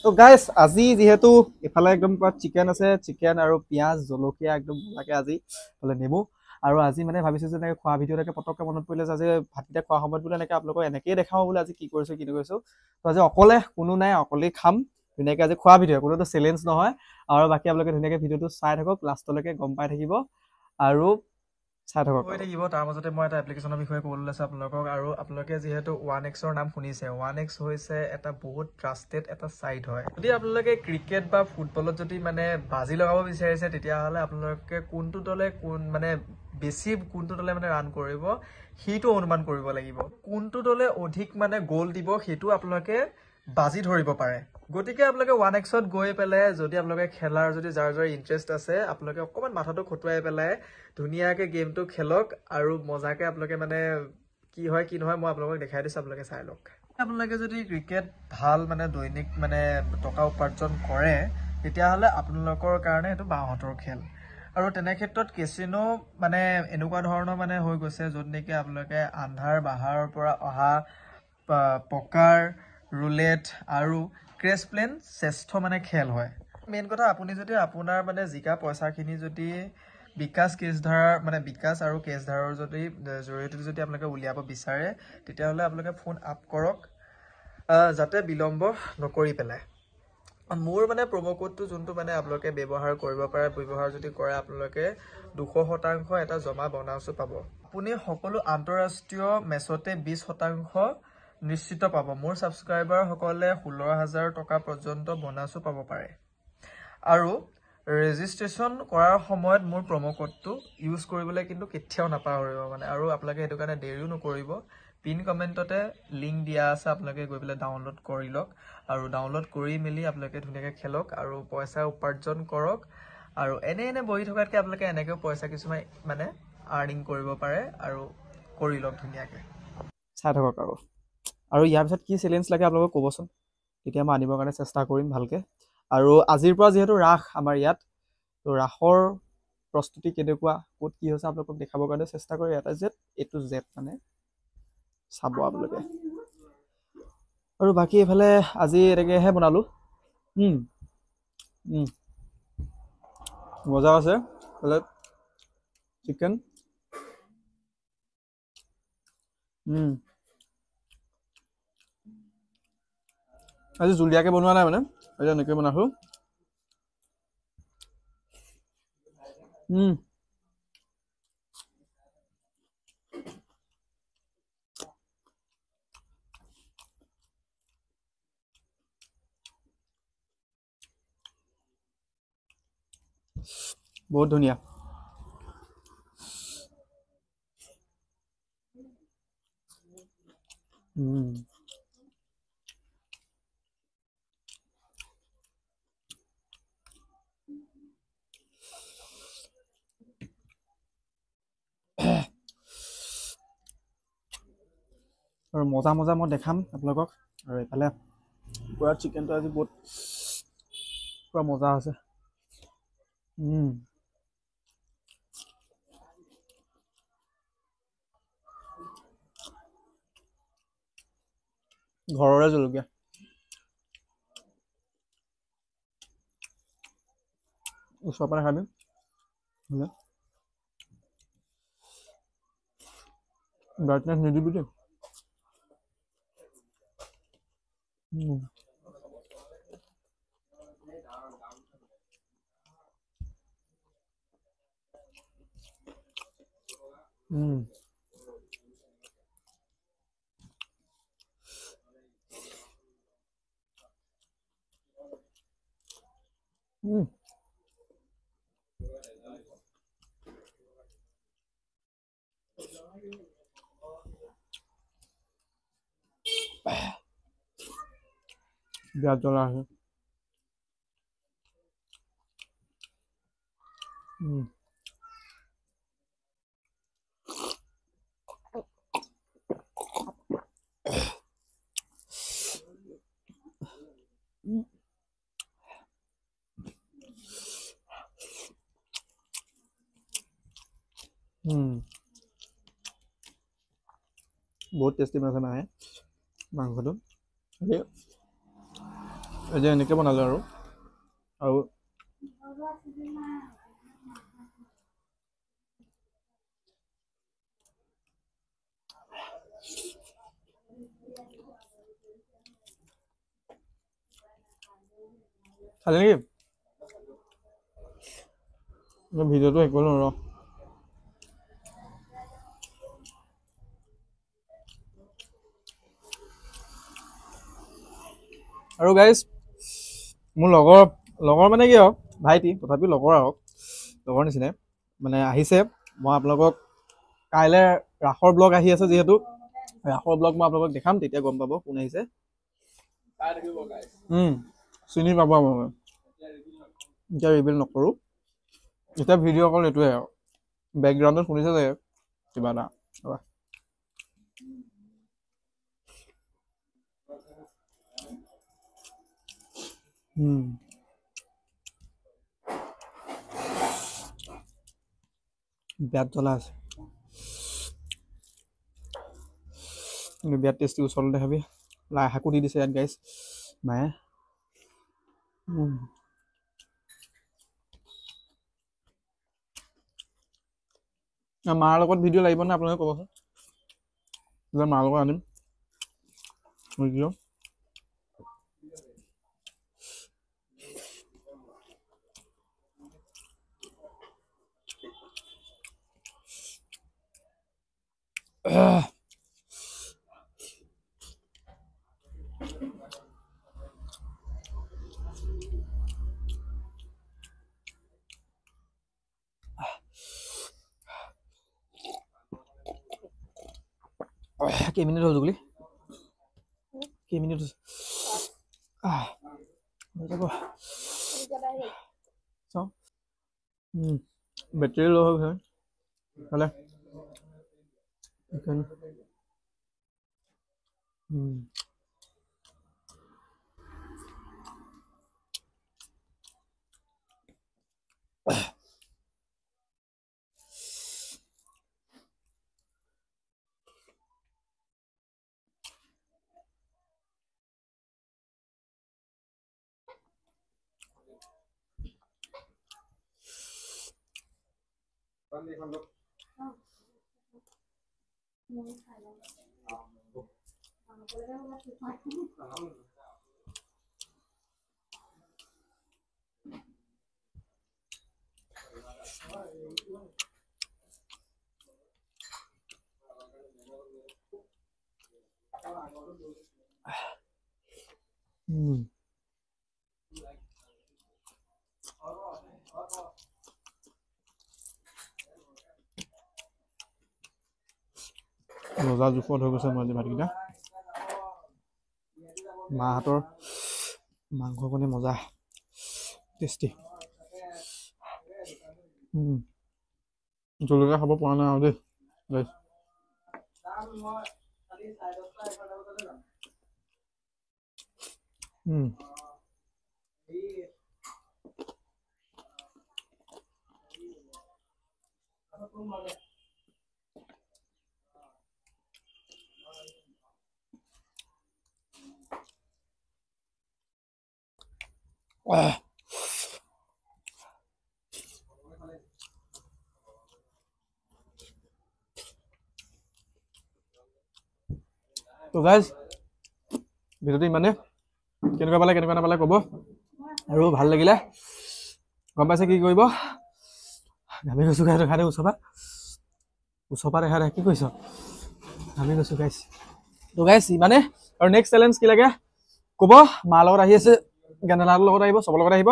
তো গাইস আজি যেহেতু এফালে একদম পুৰা চিকেন আছে চিকেন আৰু পিঁয়াজ জলকীয়া একদম লাগে আজি এফালে নেমু আৰু আজি মানে ভাবিছোঁ যে এনেকৈ খোৱা ভিডিঅ' এটাকে পটককৈ মনত পৰিলে যে আজি ভাতকেইটা খোৱা সময়ত বোলে এনেকৈ আপোনালোকক এনেকেই দেখাওঁ বোলে আজি কি কৰিছোঁ কি নকৰিছোঁ তো আজি অকলে কোনো নাই অকলেই খাম ধুনীয়াকৈ আজি খোৱা ভিডিঅ' কোনোতো চেলেঞ্জ নহয় আৰু বাকী আপোনালোকে ধুনীয়াকৈ ভিডিঅ'টো চাই থাকক লাষ্টলৈকে গম পাই থাকিব আৰু চাই থাকক হৈ থাকিব তাৰ মাজতে মই এটা এপ্লিকেশ্যনৰ বিষয়ে ক'বলৈ লৈছোঁ আপোনালোকক আৰু আপোনালোকে যিহেতু 1x নাম শুনিছে 1x হৈছে এটা বহুত ট্ৰাষ্টেড এটা ছাইট হয় যদি আপোনালোকে ক্ৰিকেট বা ফুটবলত যদি মানে বাজি লগাব বিচাৰিছে তেতিয়াহ'লে আপোনালোকে কোনটো দলে মানে বেছি কোনটো দলে মানে ৰান কৰিব সেইটো অনুমান কৰিব লাগিব কোনটো দলে অধিক মানে গ'ল দিব সেইটো আপোনালোকে বাজি ধৰিব পাৰে গতিকে আপোনালোকে 1xত গৈ পেলাই যদি আপোনালোকে খেলাৰ যদি যাৰ যাৰ ইণ্টাৰেষ্ট আছে আপোনালোকে অকণমান মাথাটো খটুৱাই পেলাই ধুনীয়াকৈ গেমটো খেলক আৰু মজাকৈ আপোনালোকে মানে কি হয় কি নহয় মই আপোনালোকক দেখাই দিছোঁ আপোনালোকে চাই লওক আপোনালোকে যদি ক্ৰিকেট ভাল মানে দৈনিক মানে টকা উপাৰ্জন কৰে তেতিয়াহ'লে আপোনালোকৰ কাৰণে এইটো বাঁহতৰ খেল আৰু তেনে ক্ষেত্ৰত কেচিনো মানে এনেকুৱা ধৰণৰ মানে হৈ গৈছে য'ত নেকি আপোনালোকে আন্ধাৰ বাহাৰৰ পৰা অহা পকাৰ ৰুলেট আৰু ক্ৰেছ প্লেন শ্ৰেষ্ঠ মানে খেল হয় মেইন কথা আপুনি যদি আপোনাৰ মানে জিকা পইচাখিনি যদি বিকাশ কেছধাৰাৰ মানে বিকাশ আৰু কেছধাৰৰ যদি জৰিয়তে যদি আপোনালোকে উলিয়াব বিচাৰে তেতিয়াহ'লে আপোনালোকে ফোন আপ কৰক যাতে বিলম্ব নকৰি পেলাই মোৰ মানে প্ৰমো কোডটো যোনটো মানে আপোনালোকে ব্যৱহাৰ কৰিব পাৰে ব্যৱহাৰ যদি কৰে আপোনালোকে 200% এটা জমা বনাছো পাব আপুনি সকলো আন্তঃৰাষ্ট্ৰীয় মেচতে 20% নিশ্চিত পাব মোৰ ছাবস্ক্ৰাইবাৰসকলে 16,000 টকা পৰ্যন্ত বনাছো পাব পাৰে আৰু ৰেজিষ্ট্ৰেশ্যন কৰাৰ সময়ত মোৰ প্ৰমো কোডটো ইউজ কৰিবলৈ কিন্তু কেতিয়াও নাপাহৰিব মানে আৰু আপোনালোকে সেইটো কাৰণে দেৰিও নকৰিব পিন কমেণ্টতে লিংক দিয়া আছে আপোনালোকে গৈ পেলাই ডাউনলোড কৰি লওক আৰু ডাউনলোড কৰি মেলি আপোনালোকে ধুনীয়াকৈ খেলক আৰু পইচা উপাৰ্জন কৰক আৰু এনে বহি থকাতকৈ আপোনালোকে এনেকৈও পইচা কিছুমান মানে আৰ্নিং কৰিব পাৰে আৰু কৰি লওক ধুনীয়াকৈ চাই থাকক আৰু ইয়াৰ পিছত কি চেলেঞ্জ লাগে আপোনালোকক ক'বচোন তেতিয়া মই আনিবৰ কাৰণে চেষ্টা কৰিম ভালকৈ আৰু আজিৰ পৰা যিহেতু ৰাস আমাৰ ইয়াত তো ৰাসৰ প্ৰস্তুতি কেনেকুৱা ক'ত কি হৈছে আপোনালোকক দেখাবৰ কাৰণে চেষ্টা কৰি এটা A to Z মানে চাব আপোনালোকে আৰু বাকী এইফালে আজি এনেকৈহে বনালোঁ মজা আছে এইফালে চিকেন আজি জুলীয়াকৈ বনোৱা নাই মানে আজি এনেকৈ বনাইছোঁ বহুত ধুনীয়া আৰু মজা মই দেখাম আপোনালোকক আৰু এইফালে পূৰা চিকেনটো আজি বহুত পূৰা মজা আছে ঘৰৰে জলকীয়া ওচৰৰ পৰা খাবি ব্ৰাইটনেছ নিদিবি দেই বিৰাট জ্বলা আছে বহুত টেষ্টি বনাইছে মায়ে মাংসটো এই যে এনেকৈ বনালোঁ আৰু খালি নেকি ভিডিঅ'টো শেষ কৰিলোঁ ৰ আৰু গাইজ মোৰ লগৰ মানে কি হওক ভাইটি তথাপিও লগৰ লগৰ নিচিনাই মানে আহিছে মই আপোনালোকক কাইলৈ ৰাসৰ ব্লগ আহি আছে যিহেতু ৰাসৰ ব্লগ মই আপোনালোকক দেখাম তেতিয়া গম পাব কোন আহিছে চিনি পাব মই এতিয়া ৰিভিল নকৰোঁ এতিয়া ভিডিঅ' অকল এইটোৱে আৰু বেকগ্ৰাউণ্ডত শুনিছে চাগে কিবা এটা বিয়াত জ্বলা আছে কিন্তু বিয়াত টেষ্টি ওচৰলৈ দেখাবি লাই শাকো দি দিছে ইয়াত গাইজ মায়ে মাৰ লগত ভিডিঅ' লাগিব নে আপোনালোকে ক'বচোন মাৰ লগত আনিম ভিডিঅ' কেইমিনিট হ'ল জুগলি কেইমিনিট হৈছে চাওঁ বেটেৰী ল' হৈ গৈছে হ'লে ৰজা জোখত হৈ গৈছে মই আজি ভাতকেইটা মাহঁতৰ মাংসকণে মজা টেষ্টি জলকীয়া খাব পৰা নাই আৰু দেই তো গাইজ ভিডিঅ'টো ইমানে কেনেকুৱা নাপালে ক'ব আৰু ভাল লাগিলে গম পাইছে কি কৰিব ঘামি গৈছোঁ গাইজ দেখাই ওচৰ পৰা দেখা কি কৈছ ঘামি গৈছোঁ গাইজ তো গাইজ ইমানে আৰু নেক্সট চেলেঞ্জ কি লাগে ক'ব মাৰ লগত আহি আছে গেণ্ডালাহঁতৰ লগত আহিব চবৰ লগত আহিব